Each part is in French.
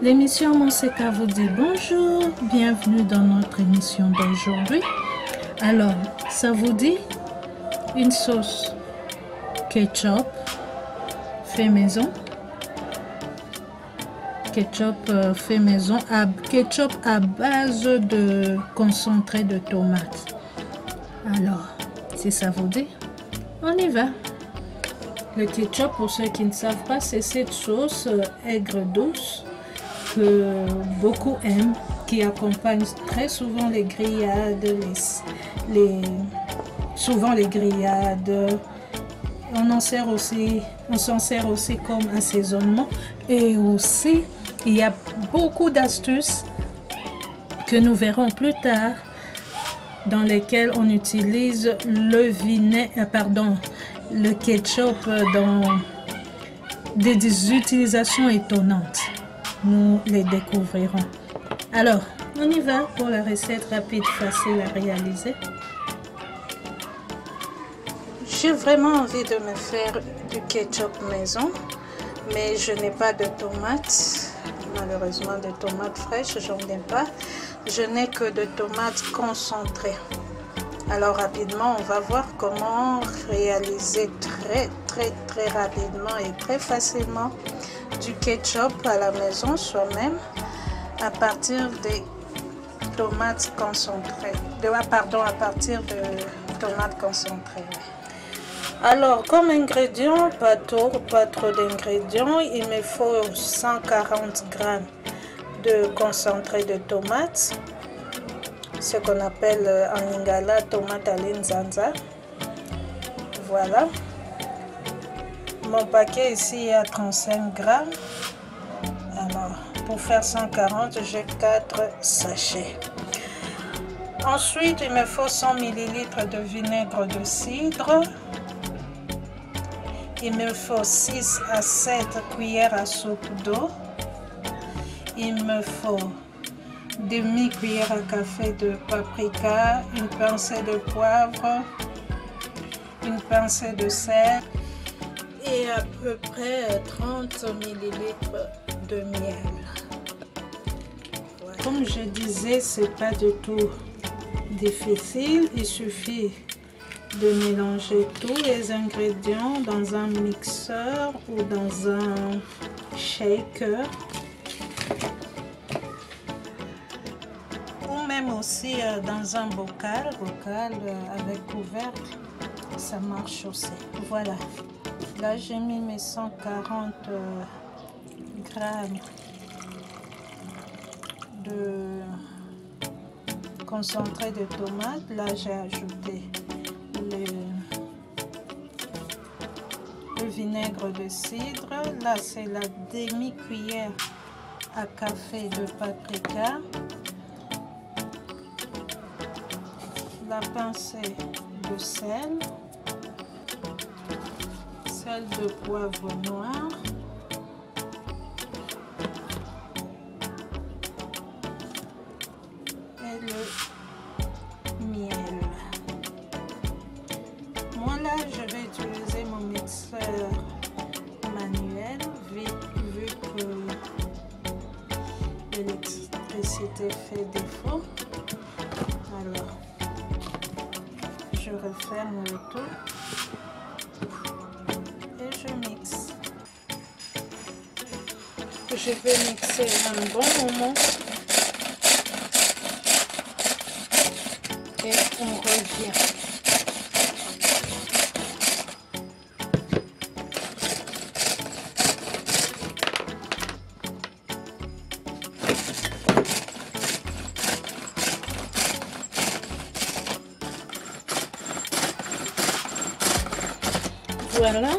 L'émission Monseca vous dit bonjour, bienvenue dans notre émission d'aujourd'hui. Alors, ça vous dit une sauce ketchup fait maison? Ketchup fait maison, ketchup à base de concentré de tomate. Alors, si ça vous dit, on y va. Le ketchup, pour ceux qui ne savent pas, c'est cette sauce aigre douce que beaucoup aiment, qui accompagne très souvent les grillades, souvent les grillades. On s'en sert aussi comme assaisonnement, et aussi il y a beaucoup d'astuces que nous verrons plus tard dans lesquelles on utilise le ketchup dans des utilisations étonnantes. Nous les découvrirons. Alors, on y va pour la recette rapide, facile à réaliser. J'ai vraiment envie de me faire du ketchup maison, mais je n'ai pas de tomates. Malheureusement, de tomates fraîches, j'en ai pas. Je n'ai que de tomates concentrées. Alors rapidement, on va voir comment réaliser très rapidement et très facilement du ketchup à la maison soi-même à partir des tomates concentrées. À partir de tomates concentrées. Alors, comme ingrédient, pas trop d'ingrédients, il me faut 140 g de concentré de tomates, ce qu'on appelle en lingala tomate à l'inzanza. Voilà. Mon paquet ici est à 35 g. Alors, pour faire 140, j'ai 4 sachets. Ensuite, il me faut 100 ml de vinaigre de cidre. Il me faut 6 à 7 cuillères à soupe d'eau. Il me faut demi-cuillère à café de paprika, une pincée de poivre, une pincée de sel et à peu près 30 ml de miel. Voilà. Comme je disais, c'est pas du tout difficile, il suffit de mélanger tous les ingrédients dans un mixeur ou dans un shaker, ou même aussi dans un bocal avec couvercle, ça marche aussi. Voilà, là j'ai mis mes 140 grammes de concentré de tomate. Là j'ai ajouté le vinaigre de cidre. Là c'est la demi-cuillère à café de paprika, la pincée de sel de poivre noir, et le miel. Moi là je vais utiliser mon mixeur manuel vu que l'électricité fait défaut. Alors je referme le tout et je mixe. Je vais mixer un bon moment et on revient. Voilà,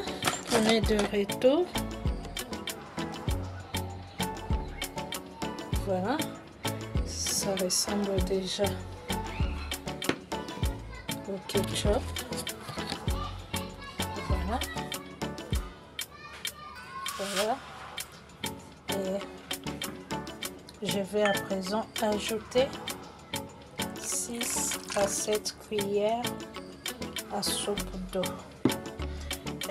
on est de retour. Voilà, ça ressemble déjà au ketchup. Voilà. Voilà. Et je vais à présent ajouter 6 à 7 cuillères à soupe d'eau.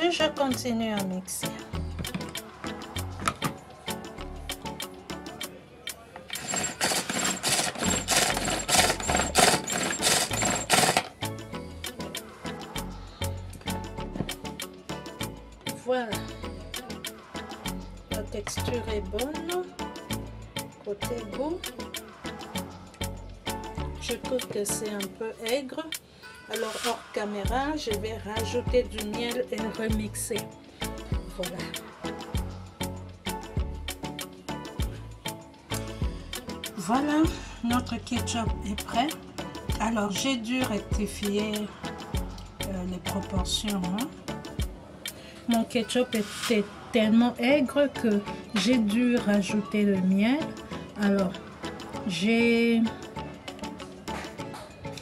Et je continue à mixer. Voilà. La texture est bonne. Côté goût, je trouve que c'est un peu aigre. Alors hors caméra, je vais rajouter du miel et remixer. Voilà. Voilà, notre ketchup est prêt. Alors j'ai dû rectifier les proportions. Mon ketchup était tellement aigre que j'ai dû rajouter le miel. Alors j'ai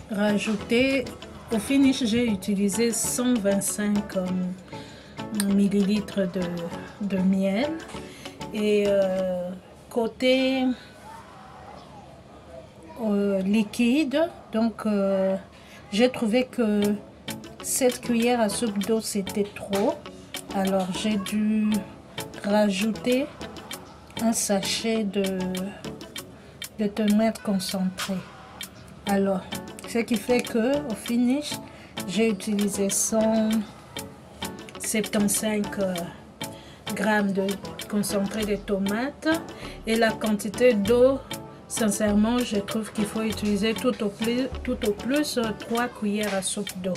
rajouté, au finish j'ai utilisé 125 millilitres de miel. Et côté liquide, donc j'ai trouvé que 7 cuillères à soupe d'eau c'était trop. Alors j'ai dû rajouter un sachet de tomates concentrées. Alors ce qui fait que au finish j'ai utilisé 175 grammes de concentré de tomates, et la quantité d'eau, sincèrement je trouve qu'il faut utiliser tout au plus 3 cuillères à soupe d'eau.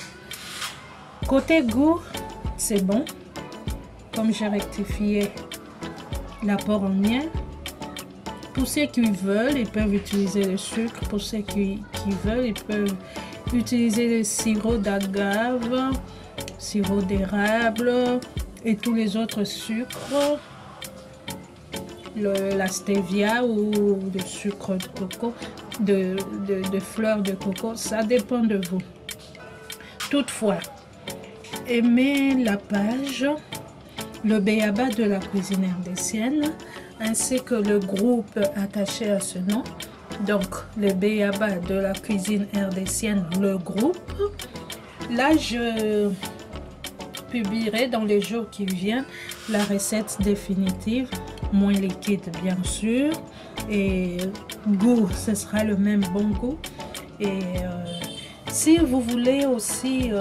Côté goût, c'est bon. Comme j'ai rectifié l'apport en miel, pour ceux qui veulent, ils peuvent utiliser le sucre. Pour ceux qui veulent, ils peuvent utiliser le sirop d'agave, sirop d'érable et tous les autres sucres, la stevia ou le sucre de coco, de fleurs de coco, ça dépend de vous. Toutefois, aimez la page Le B.A.B.A. de la cuisine rdécienne, ainsi que le groupe attaché à ce nom. Donc, le B.A.B.A. de la cuisine rdécienne, le groupe. Là, je publierai dans les jours qui viennent la recette définitive, moins liquide bien sûr, et goût, ce sera le même bon goût. Et si vous voulez aussi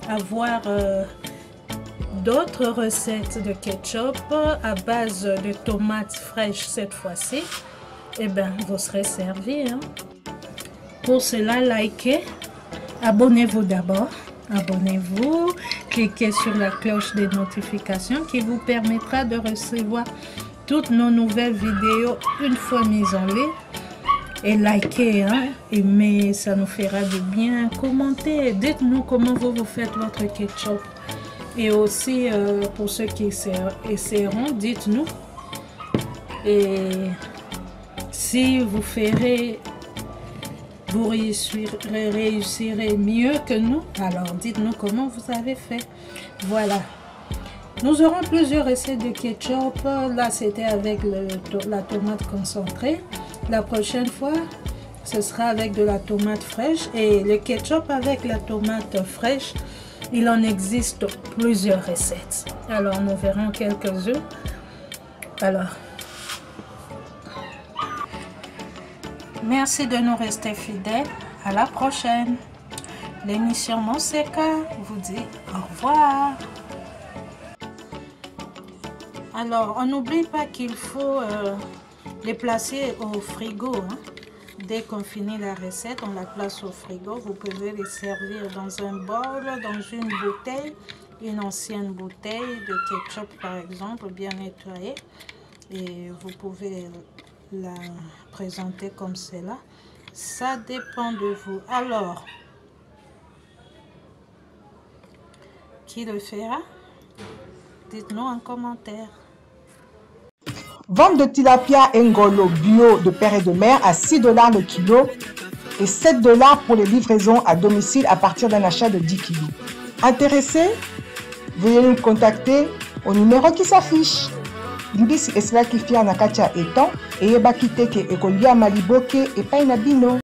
avoir d'autres recettes de ketchup à base de tomates fraîches cette fois-ci, et bien vous serez servi, hein. Pour cela, likez, abonnez-vous d'abord, abonnez-vous, cliquez sur la cloche des notifications qui vous permettra de recevoir toutes nos nouvelles vidéos une fois mises en ligne. Et likez, hein, aimez, ça nous fera du bien. Commentez, dites-nous comment vous faites votre ketchup. Et aussi, pour ceux qui essaieront, dites-nous. Et si vous ferez, vous réussirez mieux que nous, alors dites-nous comment vous avez fait. Voilà. Nous aurons plusieurs recettes de ketchup. Là, c'était avec la tomate concentrée. La prochaine fois, ce sera avec de la tomate fraîche. Et le ketchup avec la tomate fraîche, il en existe plusieurs recettes. Alors, nous verrons quelques-unes. Alors, merci de nous rester fidèles. À la prochaine. L'émission Monseca vous dit au revoir. Alors, on n'oublie pas qu'il faut les placer au frigo, hein. Dès qu'on finit la recette, on la place au frigo. Vous pouvez les servir dans un bol, dans une bouteille, une ancienne bouteille de ketchup par exemple, bien nettoyée. Et vous pouvez la présenter comme cela. Ça dépend de vous. Alors, qui le fera? Dites-nous en commentaire. Vente de tilapia ngolo bio de père et de mère à 6 $ le kilo et 7 $ pour les livraisons à domicile à partir d'un achat de 10 kg. Intéressé? Veuillez nous contacter au numéro qui s'affiche. Libisi esla ki fia na katia etan et yeba kiteke ekolia maliboke et painabino.